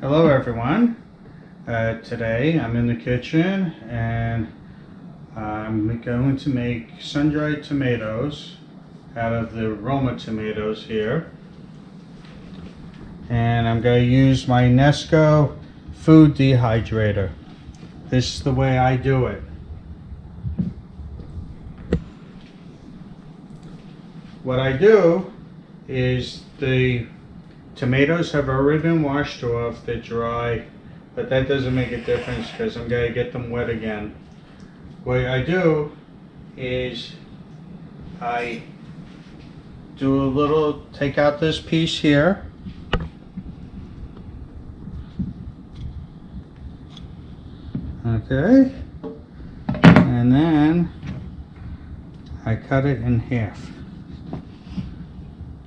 Hello everyone. Today I'm in the kitchen and I'm going to make sun-dried tomatoes out of the Roma tomatoes here. And I'm going to use my Nesco food dehydrator. This is the way I do it. What I do is the tomatoes have already been washed off, they're dry, but that doesn't make a difference because I'm going to get them wet again. What I do is I do a little, take out this piece here, okay, and then I cut it in half.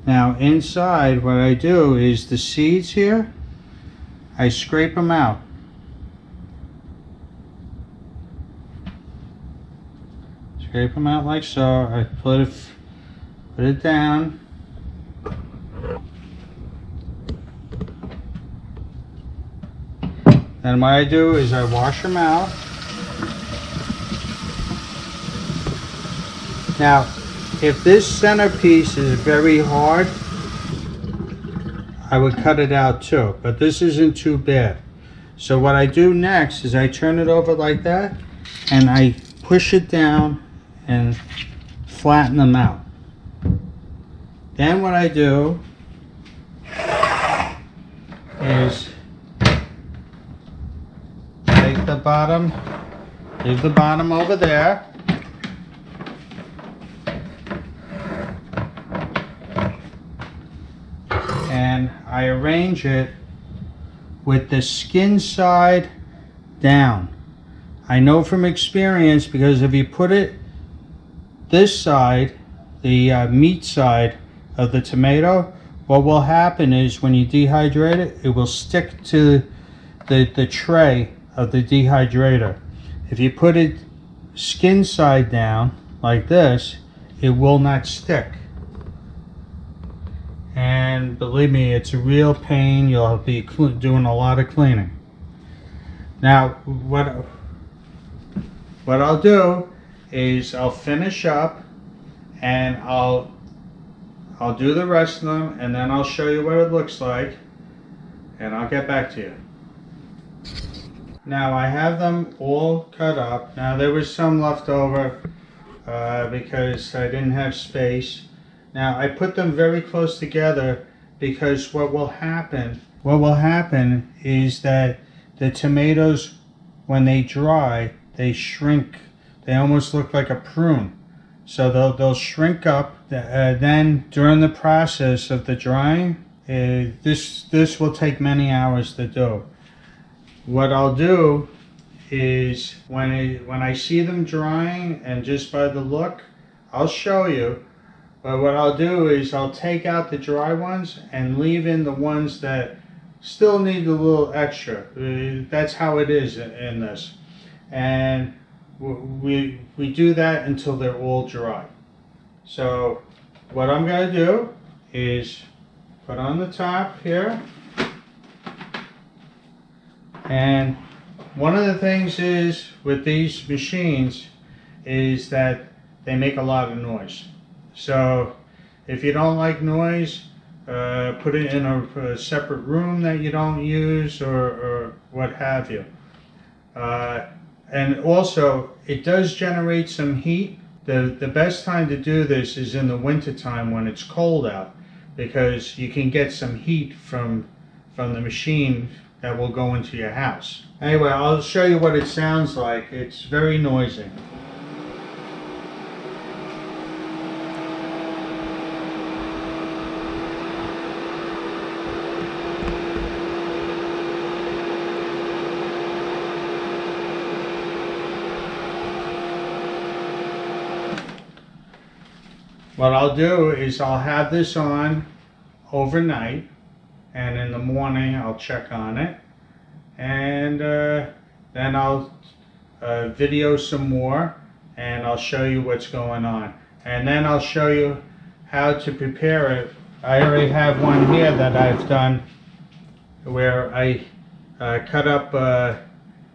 Now inside what I do is the seeds here, I scrape them out. Scrape them out like so. I put it down. Then what I do is I wash them out. Now, if this centerpiece is very hard, I would cut it out too, but this isn't too bad. So what I do next is I turn it over like that and I push it down and flatten them out. Then what I do is take the bottom, leave the bottom over there. And I arrange it with the skin side down. I know from experience because if you put it this side, the meat side of the tomato, what will happen is when you dehydrate it, it will stick to the tray of the dehydrator. If you put it skin side down like this, it will not stick. And believe me, it's a real pain. You'll be doing a lot of cleaning. Now, what I'll do is I'll finish up and I'll do the rest of them and then I'll show you what it looks like and I'll get back to you. Now I have them all cut up. Now there was some left over because I didn't have space. Now I put them very close together because what will happen is that the tomatoes, when they dry, they shrink. They almost look like a prune. So they'll shrink up. Then during the process of the drying, this will take many hours to do. What I'll do is when I see them drying and just by the look, I'll show you. But what I'll do is I'll take out the dry ones and leave in the ones that still need a little extra. That's how it is in this. And we do that until they're all dry. So what I'm going to do is put on the top here. And one of the things is with these machines is that they make a lot of noise. So if you don't like noise, put it in a separate room that you don't use or what have you. And also, it does generate some heat. The best time to do this is in the winter time when it's cold out because you can get some heat from the machine that will go into your house. Anyway, I'll show you what it sounds like. It's very noisy. What I'll do is I'll have this on overnight and in the morning I'll check on it and then I'll video some more and I'll show you what's going on. And then I'll show you how to prepare it. I already have one here that I've done where I cut up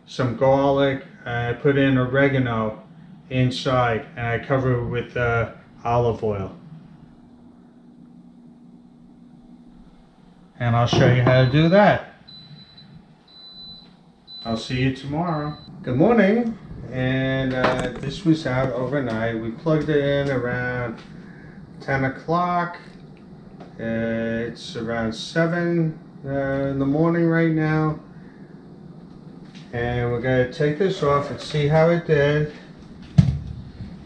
some garlic. I put in oregano inside, and I cover it with olive oil. And I'll show you how to do that. I'll see you tomorrow. Good morning. And this was out overnight. We plugged it in around 10 o'clock. It's around 7 in the morning right now. And we're going to take this off and see how it did.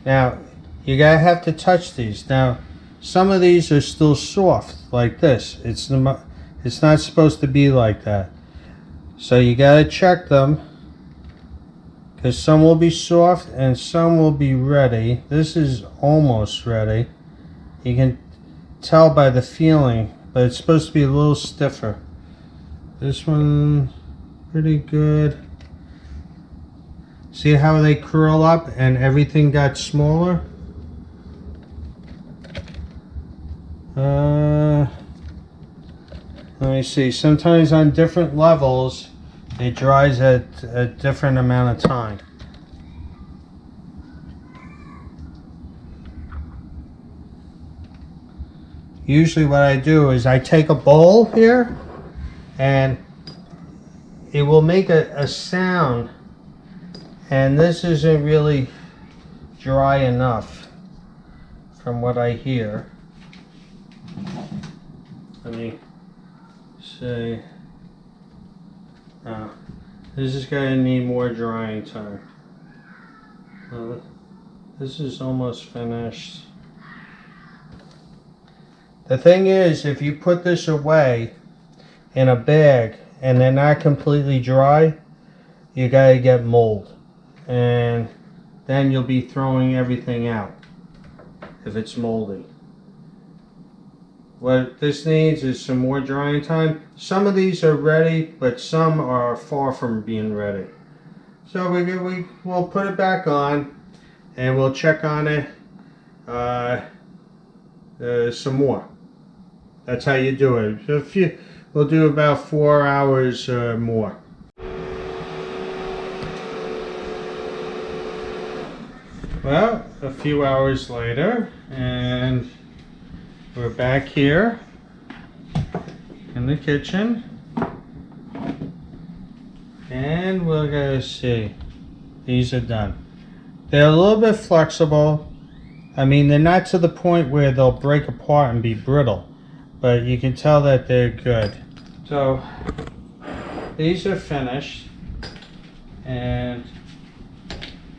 Now, you gotta have to touch these. Now, some of these are still soft, like this. It's not supposed to be like that. So you gotta check them, because some will be soft and some will be ready. This is almost ready. You can tell by the feeling, but it's supposed to be a little stiffer. This one, pretty good. See how they curl up and everything got smaller? Let me see. Sometimes on different levels, it dries at a different amount of time. Usually what I do is I take a bowl here and it will make a sound, and this isn't really dry enough from what I hear. Let me see. This is going to need more drying time. This is almost finished. The thing is, if you put this away in a bag and they're not completely dry, you gotta get mold, and then you'll be throwing everything out if it's moldy. What this needs is some more drying time. Some of these are ready, but some are far from being ready. So we'll put it back on and we'll check on it some more. That's how you do it. We'll do about 4 hours more. Well, a few hours later, and we're back here in the kitchen, and we're gonna see. These are done. They're a little bit flexible. I mean, they're not to the point where they'll break apart and be brittle, but you can tell that they're good. So these are finished, and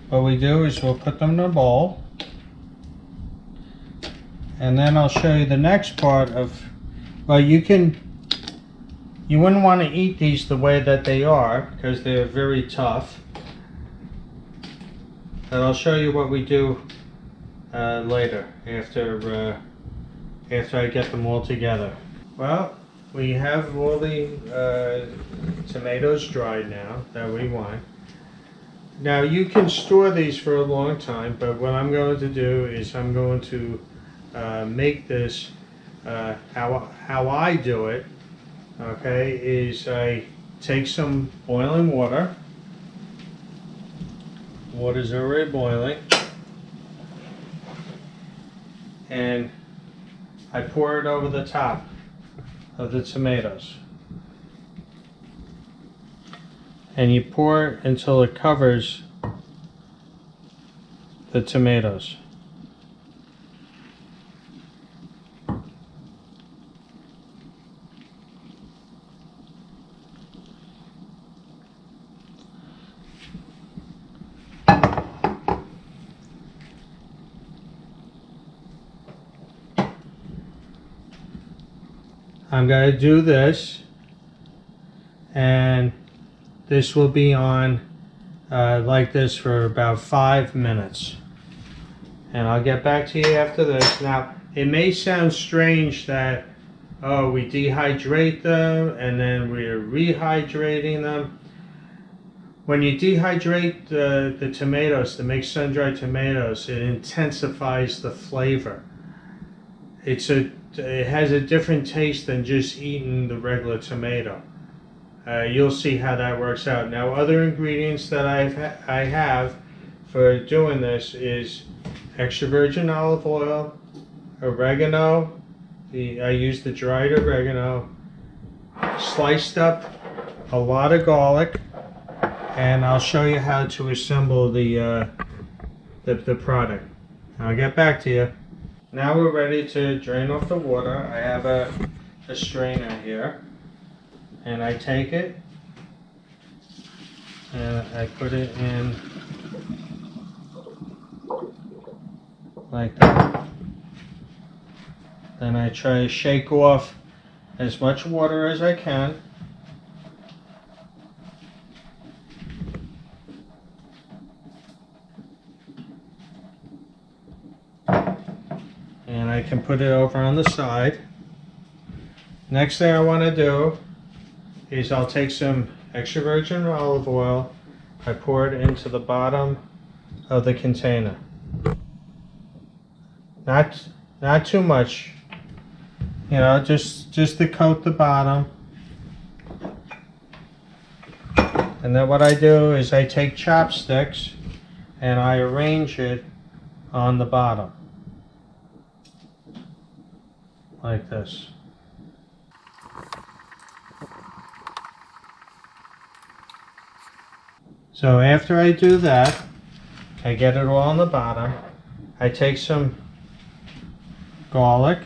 what we do is we'll put them in a bowl, and then I'll show you the next part of, well, you wouldn't want to eat these the way that they are because they're very tough, but I'll show you what we do later after I get them all together. Well, we have all the tomatoes dried now that we want. Now you can store these for a long time, but what I'm going to do is I'm going to make this how I do it. Okay, is I take some boiling water. Water's already boiling, and I pour it over the top of the tomatoes. And you pour it until it covers the tomatoes. I'm going to do this, and this will be on like this for about 5 minutes, and I'll get back to you after this. Now, it may sound strange that, oh, we dehydrate them and then we're rehydrating them. When you dehydrate the tomatoes to make sun-dried tomatoes, it intensifies the flavor. It has a different taste than just eating the regular tomato. you'll see how that works out. Now, other ingredients that I have for doing this is extra virgin olive oil, oregano. I use the dried oregano, sliced up a lot of garlic, and I'll show you how to assemble the product. I'll get back to you. Now we're ready to drain off the water. I have a strainer here, and I take it and I put it in like that. Then I try to shake off as much water as I can. And I can put it over on the side. Next thing I want to do is I'll take some extra virgin olive oil. I pour it into the bottom of the container. Not too much, you know, just to coat the bottom. And then what I do is I take chopsticks and I arrange it on the bottom like this. So after I do that, I get it all on the bottom. I take some garlic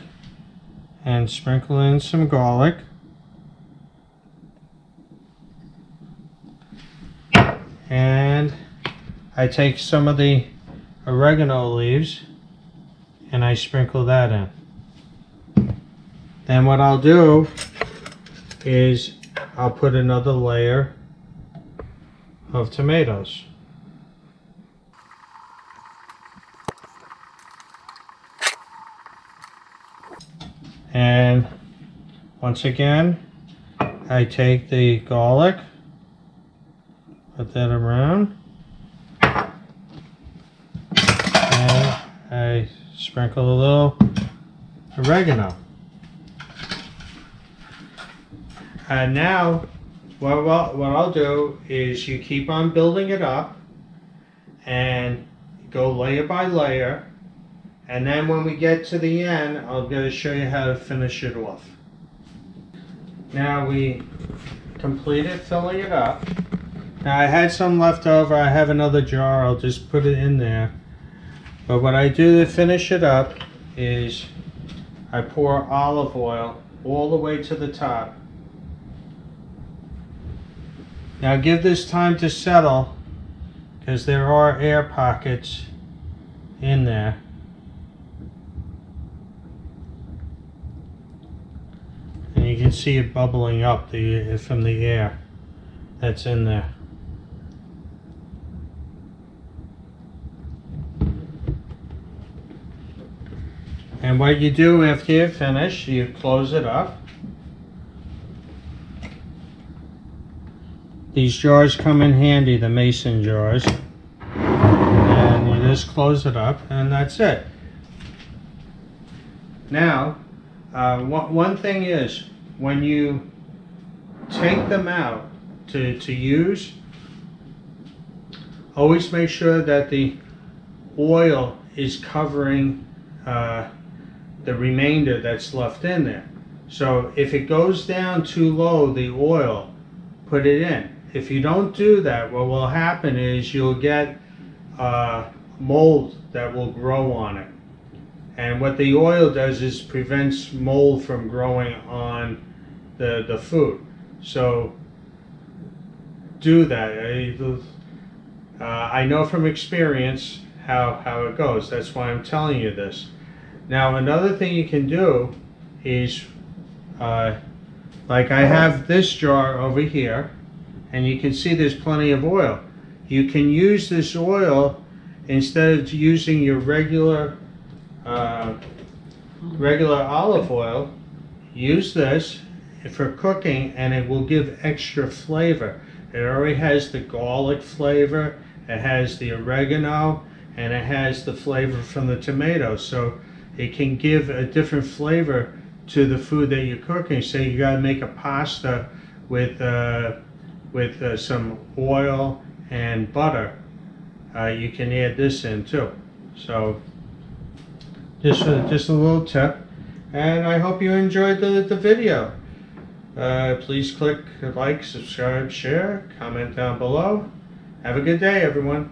and sprinkle in some garlic. And I take some of the oregano leaves and I sprinkle that in. Then what I'll do is I'll put another layer of tomatoes. And once again, I take the garlic, put that around, and I sprinkle a little oregano. And now what I'll do is you keep on building it up and go layer by layer, and then when we get to the end, I'm going to show you how to finish it off. Now we completed filling it up. Now I had some left over. I have another jar. I'll just put it in there. But what I do to finish it up is I pour olive oil all the way to the top. Now give this time to settle, because there are air pockets in there. And you can see it bubbling up from the air that's in there. And what you do after you finish, you close it up. These jars come in handy, the mason jars. And you just close it up, and that's it. Now, one thing is, when you take them out to use, always make sure that the oil is covering the remainder that's left in there. So if it goes down too low, the oil, put it in. If you don't do that, what will happen is you'll get mold that will grow on it. And what the oil does is prevents mold from growing on the food. So do that. I know from experience how it goes. That's why I'm telling you this. Now another thing you can do is, like I have this jar over here, and you can see there's plenty of oil. You can use this oil instead of using your regular olive oil. Use this for cooking, and it will give extra flavor. It already has the garlic flavor, it has the oregano, and it has the flavor from the tomatoes. So it can give a different flavor to the food that you're cooking. Say you got to make a pasta with some oil and butter, you can add this in too. So just a little tip, and I hope you enjoyed the video. Please click like, subscribe, share, comment down below. Have a good day, everyone.